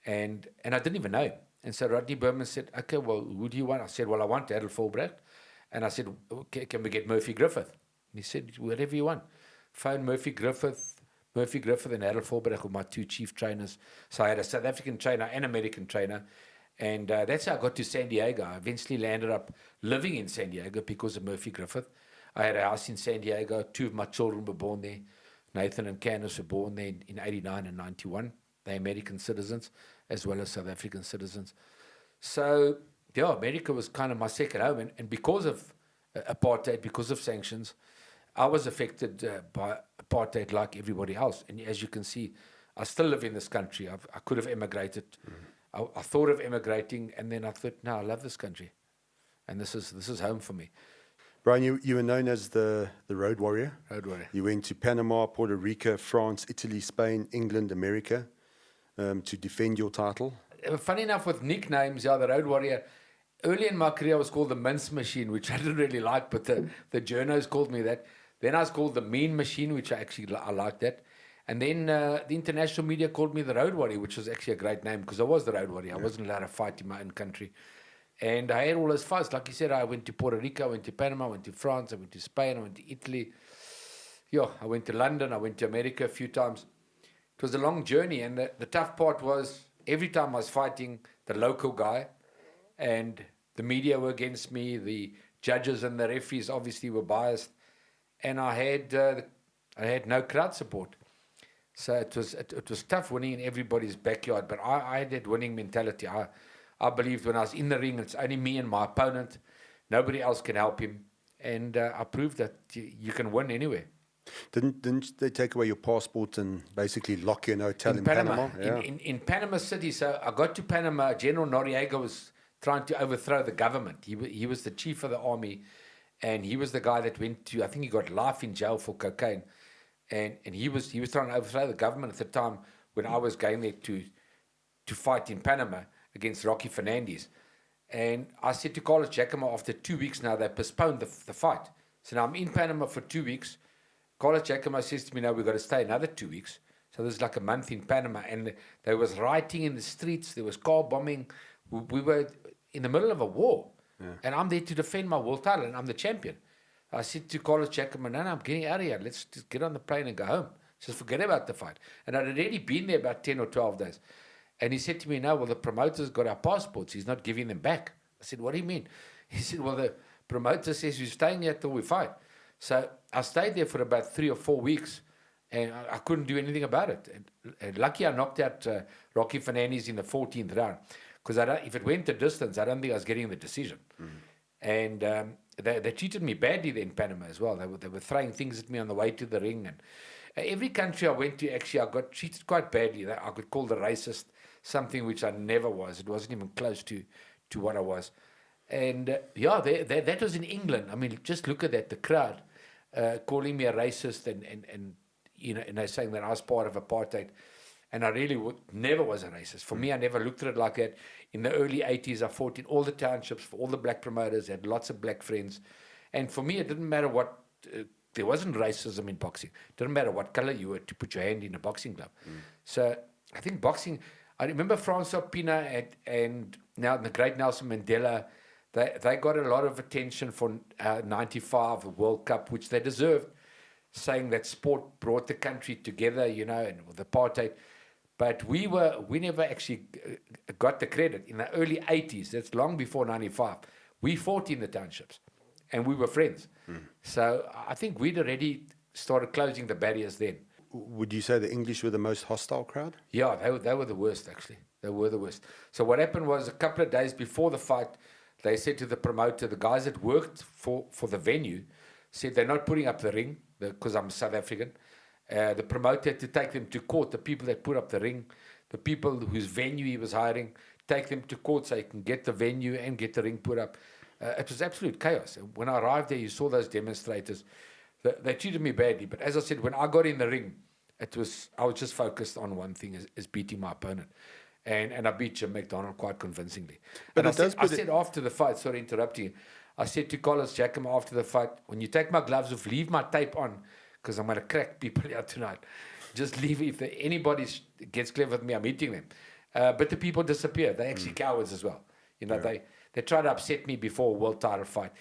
And I didn't even know him. And so Rodney Berman said, okay, well, who do you want? I said, well, I want Harold Volbrecht. And I said, okay, can we get Murphy Griffith? And he said, whatever you want. Phone Murphy Griffith and Harold Volbrecht were my 2 chief trainers. So I had a South African trainer and American trainer. And that's how I got to San Diego. I eventually landed up living in San Diego because of Murphy Griffith. I had a house in San Diego. 2 of my children were born there. Nathan and Candace were born there in 89 and 91. They're American citizens as well as South African citizens. So, yeah, America was kind of my second home. And because of apartheid, because of sanctions, I was affected by apartheid like everybody else. And as you can see, I still live in this country. I could have emigrated. I thought of emigrating, and then I thought, no, I love this country. And this is home for me. Brian, you were known as the Road Warrior. Road Warrior. You went to Panama, Puerto Rico, France, Italy, Spain, England, America to defend your title. Funny enough, with nicknames, the Road Warrior, early in my career I was called the Mince Machine, which I didn't really like, but the journos called me that. Then I was called the Mean Machine, which I liked that. And then the international media called me the Road Warrior, which was actually a great name because I was the Road Warrior. I wasn't allowed to fight in my own country. And I had all those fights. Like you said, I went to Puerto Rico, I went to Panama, I went to France, I went to Spain, I went to Italy. I went to London, I went to America a few times. It was a long journey, and the tough part was every time I was fighting the local guy, and the media were against me, the judges and the referees obviously were biased, and I had no crowd support. So it was tough winning in everybody's backyard, but I had that winning mentality. I believed when I was in the ring, it's only me and my opponent. Nobody else can help him. And I proved that you can win anywhere. Didn't they take away your passport and basically lock you in a hotel in Panama? Yeah. In Panama City. So I got to Panama. General Noriega was trying to overthrow the government. He was the chief of the army, and he was the guy that went to, I think he got life in jail for cocaine. And he was trying to overthrow the government at the time when I was going there to fight in Panama against Rocky Fernandez. And I said to Carlos Jacoma, after 2 weeks now, they postponed the fight. So now I'm in Panama for 2 weeks. Carlos Jacoma says to me, no, we've got to stay another 2 weeks. So there's like a month in Panama. And there was rioting in the streets. There was car bombing. We were in the middle of a war. Yeah. And I'm there to defend my world title, and I'm the champion. I said to Carlos Jacoma, no, I'm getting out of here. Let's just get on the plane and go home. Just forget about the fight. And I'd already been there about 10 or 12 days. And he said to me, no, well, the promoter's got our passports. He's not giving them back. I said, what do you mean? He said, well, the promoter says we're staying here till we fight. So I stayed there for about 3 or 4 weeks, and I couldn't do anything about it. And lucky I knocked out Rocky Fernandez in the 14th round. Because if it went to distance, I don't think I was getting the decision. And they treated me badly there in Panama as well. They were throwing things at me on the way to the ring. And every country I went to, actually, I got treated quite badly. I got called a racist, something which I never was. It wasn't even close to what I was. And that was in England. I mean, just look at that, the crowd calling me a racist and they're saying that I was part of apartheid. And I really never was a racist. For me, I never looked at it like that. In the early 80s, I fought in all the townships for all the black promoters, had lots of black friends. And for me, it didn't matter what, there wasn't racism in boxing. It didn't matter what color you were to put your hand in a boxing glove. So I think boxing, I remember Francois Pina and now the great Nelson Mandela, they got a lot of attention for 95, the World Cup, which they deserved, saying that sport brought the country together, and with apartheid. But we never actually got the credit. In the early 80s, that's long before 95, we fought in the townships and we were friends. So I think we'd already started closing the barriers then. Would you say the English were the most hostile crowd? Yeah, they were the worst, actually. They were the worst. So what happened was a couple of days before the fight, they said to the promoter, the guys that worked for the venue, said they're not putting up the ring because I'm South African. The promoter had to take them to court, the people that put up the ring, the people whose venue he was hiring, take them to court so he can get the venue and get the ring put up. It was absolute chaos. When I arrived there, you saw those demonstrators. They treated me badly. But as I said, when I got in the ring, I was just focused on one thing, is beating my opponent. And I beat Jim McDonald quite convincingly. But I said after the fight, sorry interrupting you, I said to Carlos Jacoma after the fight, when you take my gloves off, leave my tape on, because I'm going to crack people out tonight. Just leave it. If anybody gets clever with me, I'm hitting them. But the people disappear. They're actually cowards as well. They try to upset me before a world title fight.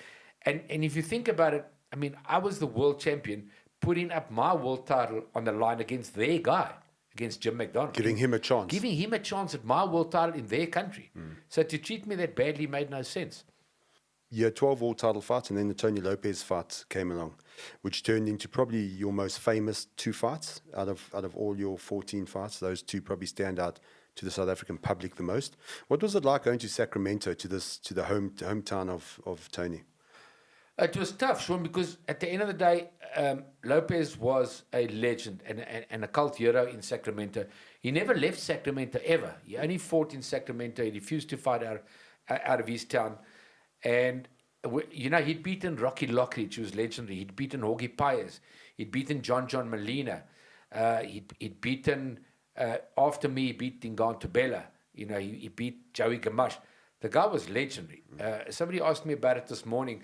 And if you think about it, I mean, I was the world champion putting up my world title on the line against their guy, against Jim McDonald. Giving him a chance. Giving him a chance at my world title in their country. So to treat me that badly made no sense. You had 12 world title fights, and then the Tony Lopez fight came along, which turned into probably your most famous 2 fights out of all your 14 fights. Those 2 probably stand out to the South African public the most. What was it like going to Sacramento, to the hometown of Tony? It was tough, Sean, because at the end of the day, Lopez was a legend and a cult hero in Sacramento. He never left Sacramento ever. He only fought in Sacramento. He refused to fight out of his town. And, he'd beaten Rocky Lockridge, who was legendary. He'd beaten Jorge Paez. He'd beaten John Molina. He'd beaten, after me, he beat Dinganto Bella. He beat Joey Gamache. The guy was legendary. Somebody asked me about it this morning,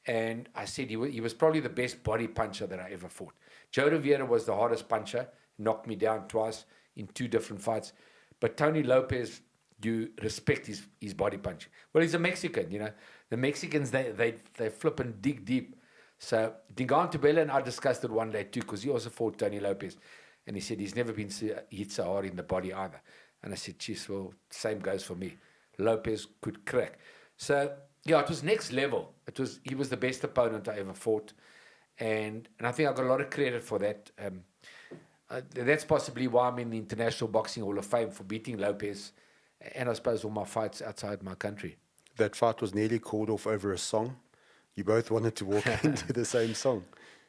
and I said he was probably the best body puncher that I ever fought. Joe Rivera was the hardest puncher, knocked me down twice in 2 different fights. But Tony Lopez, you respect his body punching. Well, he's a Mexican, The Mexicans, they flip and dig deep. So Dinganto Bella and I discussed it one day too, because he also fought Tony Lopez. And he said he's never been hit so hard in the body either. And I said, geez, well, same goes for me. Lopez could crack. So, it was next level. He was the best opponent I ever fought. And I think I got a lot of credit for that. That's possibly why I'm in the International Boxing Hall of Fame for beating Lopez, and I suppose all my fights outside my country. That fight was nearly called off over a song. You both wanted to walk into the same song.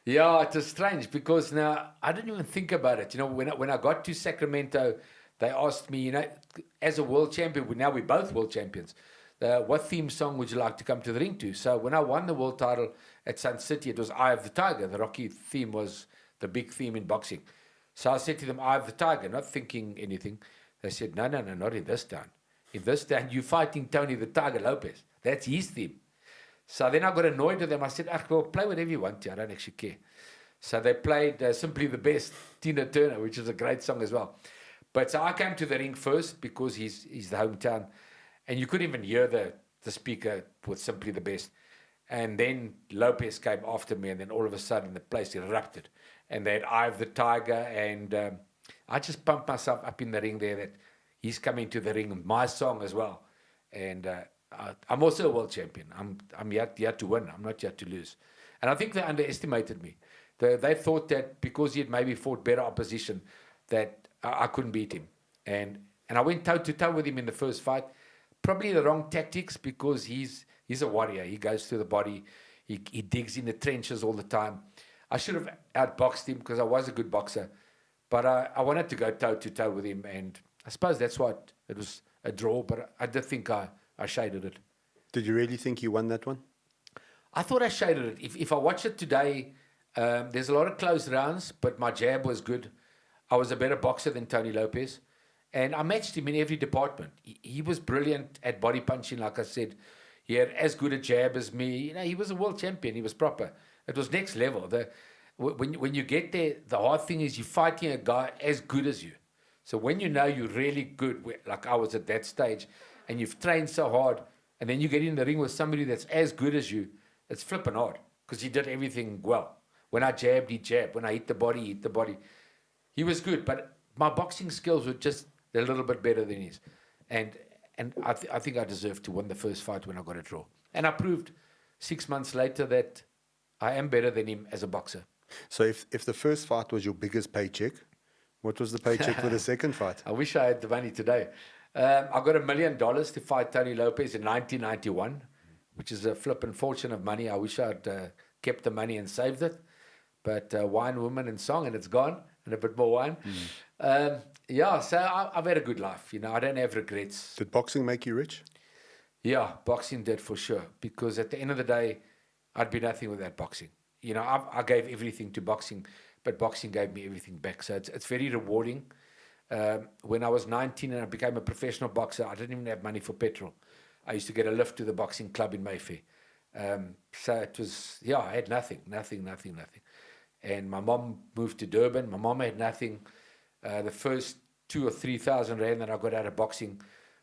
Yeah, it was strange because now I didn't even think about it. When I got to Sacramento, they asked me, as a world champion, now we're both world champions, what theme song would you like to come to the ring to? So when I won the world title at Sun City, it was Eye of the Tiger. The Rocky theme was the big theme in boxing. So I said to them, Eye of the Tiger, not thinking anything. They said, no, not in this town. In this town, you're fighting Tony the Tiger Lopez. That's his theme. So then I got annoyed with them. I said, well, play whatever you want to. I don't actually care. So they played Simply the Best, Tina Turner, which is a great song as well. But so I came to the ring first because he's the hometown. And you couldn't even hear the speaker with Simply the Best. And then Lopez came after me, and then all of a sudden the place erupted. And they had Eye of the Tiger, and I just pumped myself up in the ring there that he's coming to the ring, my song as well. And I'm also a world champion. I'm yet to win. I'm not yet to lose. And I think they underestimated me. They thought that because he had maybe fought better opposition, that I couldn't beat him. And I went toe-to-toe with him in the first fight. Probably the wrong tactics because he's a warrior. He goes through the body. He digs in the trenches all the time. I should have outboxed him because I was a good boxer. But I wanted to go toe-to-toe with him. And I suppose that's what it was, a draw. But I did think I shaded it. Did you really think you won that one? I thought I shaded it. If I watch it today, there's a lot of close rounds, but my jab was good. I was a better boxer than Tony Lopez. And I matched him in every department. He was brilliant at body punching, like I said. He had as good a jab as me. He was a world champion. He was proper. It was next level. When you get there, the hard thing is you're fighting a guy as good as you. So when you know you're really good, like I was at that stage, and you've trained so hard, and then you get in the ring with somebody that's as good as you, it's flipping hard because he did everything well. When I jabbed, he jabbed. When I hit the body, he hit the body. He was good, but my boxing skills were just a little bit better than his. And I think I deserved to win the first fight when I got a draw. And I proved 6 months later that I am better than him as a boxer. So if the first fight was your biggest paycheck, what was the paycheck for the second fight? I wish I had the money today. I got $1 million to fight Tony Lopez in 1991, which is a flippin' fortune of money. I wish I'd kept the money and saved it. But wine, woman, and song, and it's gone, and a bit more wine. So I've had a good life. I don't have regrets. Did boxing make you rich? Yeah, boxing did for sure. Because at the end of the day, I'd be nothing without boxing. I gave everything to boxing, but boxing gave me everything back. So it's very rewarding. When I was 19 and I became a professional boxer, I didn't even have money for petrol. I used to get a lift to the boxing club in Mayfair. So it was, I had nothing. And my mom moved to Durban. My mom had nothing. The first 2,000 or 3,000 rand that I got out of boxing,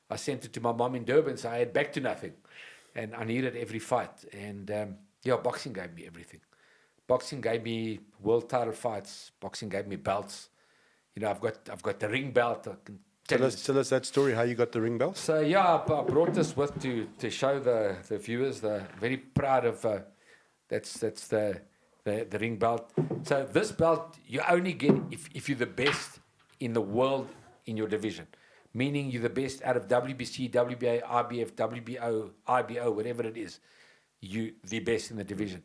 I sent it to my mom in Durban, so I had back to nothing. And I needed every fight. And boxing gave me everything. Boxing gave me world title fights. Boxing gave me belts. I've got the ring belt. I can Tell us that story, how you got the ring belt. So I brought this with to show the viewers. They're very proud of that's the ring belt. So this belt you only get if you're the best in the world in your division, meaning you're the best out of WBC, WBA, IBF, WBO, IBO, whatever it is. You the best in the division.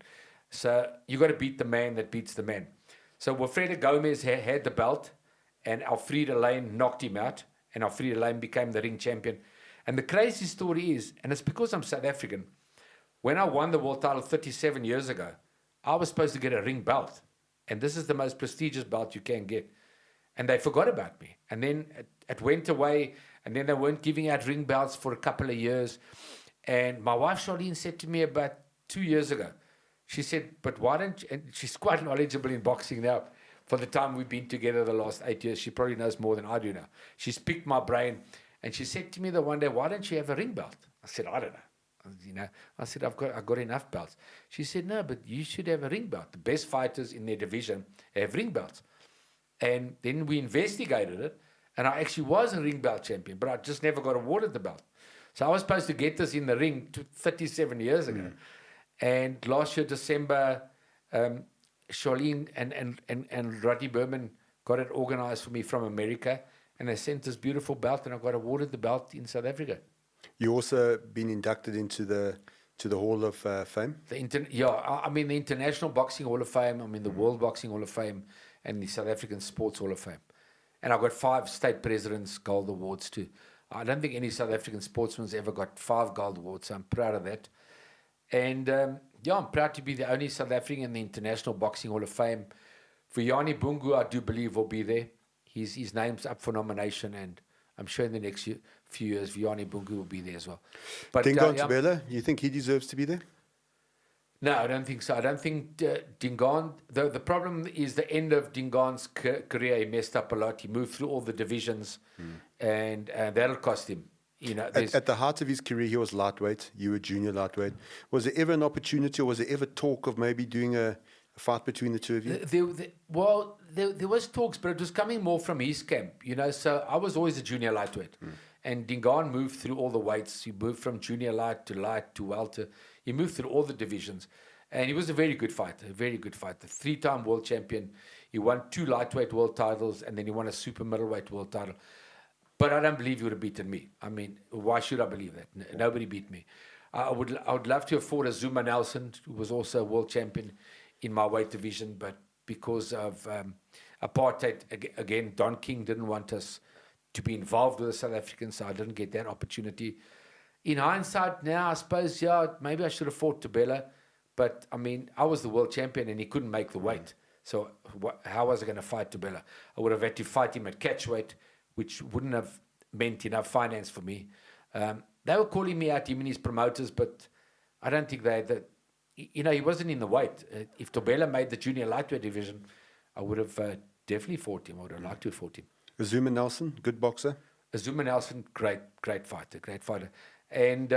So you got to beat the man that beats the man. So Wilfredo Gomez had the belt, and Alfredo Lane knocked him out, and Alfredo Lane became the ring champion. And the crazy story is, and it's because I'm South African, when I won the world title 37 years ago, I was supposed to get a ring belt. And this is the most prestigious belt you can get. And they forgot about me. And then it went away, and then they weren't giving out ring belts for a couple of years. And my wife, Charlene, said to me about 2 years ago, she said, but why don't you, and she's quite knowledgeable in boxing now. For the time we've been together the last 8 years, she probably knows more than I do now. She's picked my brain, and she said to me the one day, why don't you have a ring belt? I said, I don't know. I said, I've got enough belts. She said, no, but you should have a ring belt. The best fighters in their division have ring belts. And then we investigated it, and I actually was a ring belt champion, but I just never got awarded the belt. So I was supposed to get this in the ring 37 years ago. And last year, December, Charlene and Rodney Berman got it organized for me from America, and they sent this beautiful belt, and I got awarded the belt in South Africa. You also been inducted into the Hall of Fame. I mean the International Boxing Hall of Fame, I mean the World Boxing Hall of Fame, and the South African Sports Hall of Fame. And I got 5 state presidents' gold awards too. I don't think any South African sportsman's ever got 5 gold awards, so I'm proud of that. And I'm proud to be the only South African in the International Boxing Hall of Fame. For Yanni Bungu, I do believe will be there. His name's up for nomination, and I'm sure in the next few years, Yanni Bungu will be there as well. But Dingaan Tabela, you think he deserves to be there? No, I don't think so. I don't think Dingaan... The problem is the end of Dingaan's career. He messed up a lot. He moved through all the divisions, and that'll cost him. At the heart of his career, he was lightweight. You were junior lightweight. Was there ever an opportunity, or was there ever talk of maybe doing a fight between the two of you? There was talks, but it was coming more from his camp. So I was always a junior lightweight. And Dingaan moved through all the weights. He moved from junior light to welter. He moved through all the divisions. And he was a very good fighter, 3-time world champion. He won 2 lightweight world titles, and then he won a super middleweight world title. But I don't believe he would have beaten me. I mean, why should I believe that? Nobody beat me. I would love to have fought a Zuma Nelson, who was also a world champion in my weight division, but because of apartheid, again, Don King didn't want us to be involved with the South Africans, so I didn't get that opportunity. In hindsight now, I suppose, maybe I should have fought Tabela, but I mean, I was the world champion and he couldn't make the weight. So how was I going to fight Tabela? I would have had to fight him at catchweight, which wouldn't have meant enough finance for me. They were calling me out, him and his promoters, but I don't think they had that. He wasn't in the weight. If Tabela made the junior lightweight division, I would have definitely fought him. I would have liked to have fought him. Azuma Nelson, good boxer. Azuma Nelson, great fighter. And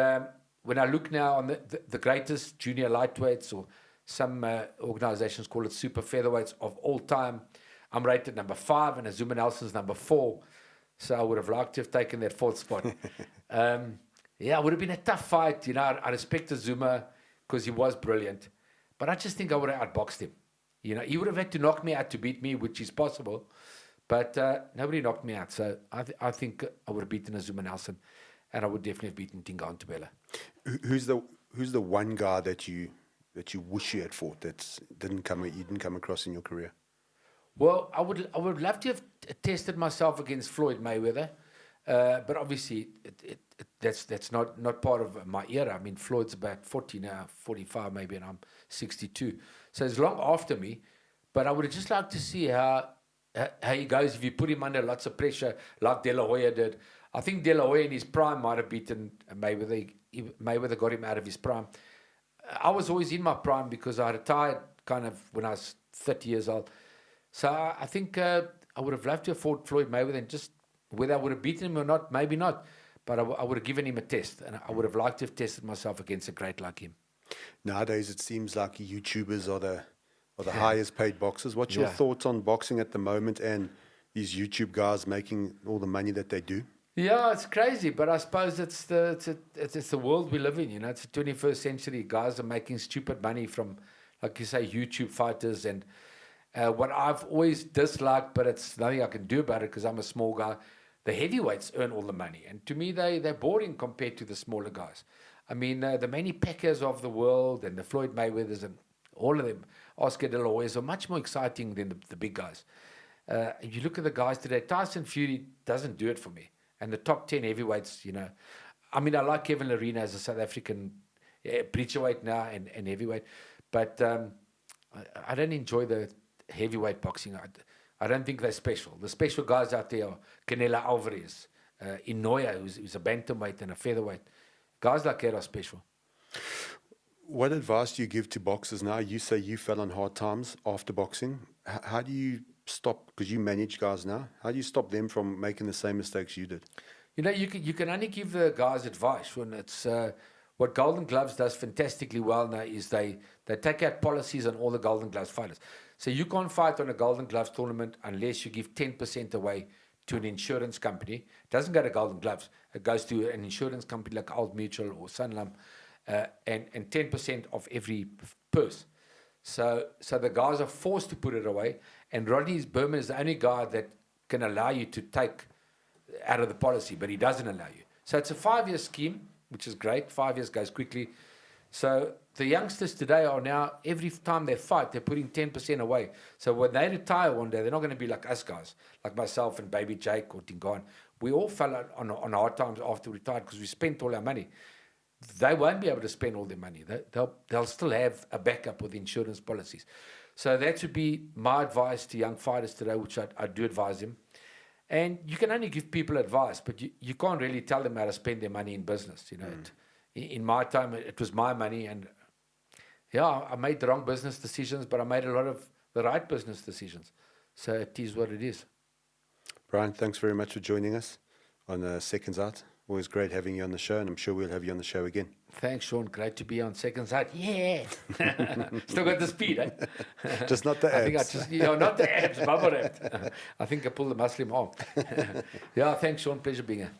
when I look now on the greatest junior lightweights, or some organizations call it super featherweights of all time, I'm rated number 5, and Azuma Nelson's number 4. So I would have liked to have taken that 4th spot. It would have been a tough fight. I respect Azuma because he was brilliant, but I just think I would have outboxed him. He would have had to knock me out to beat me, which is possible, but nobody knocked me out. So I think I would have beaten Azuma Nelson, and I would definitely have beaten Dingaan Tabela. Who's the one guy that you wish you had fought that you didn't come across in your career? Well, I would love to have tested myself against Floyd Mayweather, but obviously that's not part of my era. I mean, Floyd's about 40 now, 45 maybe, and I'm 62. So it's long after me, but I would have just liked to see how he goes if you put him under lots of pressure like De La Hoya did. I think De La Hoya in his prime might have beaten Mayweather. Mayweather got him out of his prime. I was always in my prime because I retired kind of when I was 30 years old. So I think I would have loved to have fought Floyd Mayweather, and just whether I would have beaten him or not, maybe not. But I would have given him a test, and I would have liked to have tested myself against a great like him. Nowadays, it seems like YouTubers are the highest paid boxers. What's your thoughts on boxing at the moment and these YouTube guys making all the money that they do? Yeah, it's crazy, but I suppose it's the world we live in. It's the 21st century. Guys are making stupid money from, like you say, YouTube fighters. And what I've always disliked, but it's nothing I can do about it because I'm a small guy, the heavyweights earn all the money. And to me, they're boring compared to the smaller guys. I mean, the Manny Pacquiaos of the world and the Floyd Mayweathers and all of them, Oscar De La Hoyas, are much more exciting than the big guys. If you look at the guys today, Tyson Fury doesn't do it for me. And the top 10 heavyweights, I mean, I like Kevin Lerena as a South African breacherweight now and heavyweight, but I don't enjoy the heavyweight boxing. I don't think they're special. The special guys out there are Canelo Alvarez, Inoue, who's a bantamweight and a featherweight. Guys like that are special. What advice do you give to boxers now? You say you fell on hard times after boxing. How do you stop, because you manage guys now, how do you stop them from making the same mistakes you did? You can only give the guys advice when it's what Golden Gloves does fantastically well now is they take out policies on all the Golden Gloves fighters. So you can't fight on a Golden Gloves tournament unless you give 10% away to an insurance company. It doesn't go to Golden Gloves. It goes to an insurance company like Old Mutual or Sanlam, and 10% of every purse. So the guys are forced to put it away, And Rodney Berman is the only guy that can allow you to take out of the policy, but he doesn't allow you. So it's a 5-year scheme, which is great. 5 years goes quickly. So the youngsters today are now, every time they fight, they're putting 10% away. So when they retire one day, they're not going to be like us guys, like myself and Baby Jake or Tingan. We all fell out on hard times after we retired because we spent all our money. They won't be able to spend all their money. They'll still have a backup with insurance policies. So that would be my advice to young fighters today, which I do advise them. And you can only give people advice, but you can't really tell them how to spend their money in business. In my time, it was my money, and I made the wrong business decisions, but I made a lot of the right business decisions. So it is what it is. Brian, thanks very much for joining us on Seconds Out. Always great having you on the show, and I'm sure we'll have you on the show again. Thanks, Sean. Great to be on Seconds Out. Yeah. Still got the speed, eh? Just not the abs. Not the abs, bubble wrapped. I think I pulled the Muslim arm. Thanks, Sean. Pleasure being here.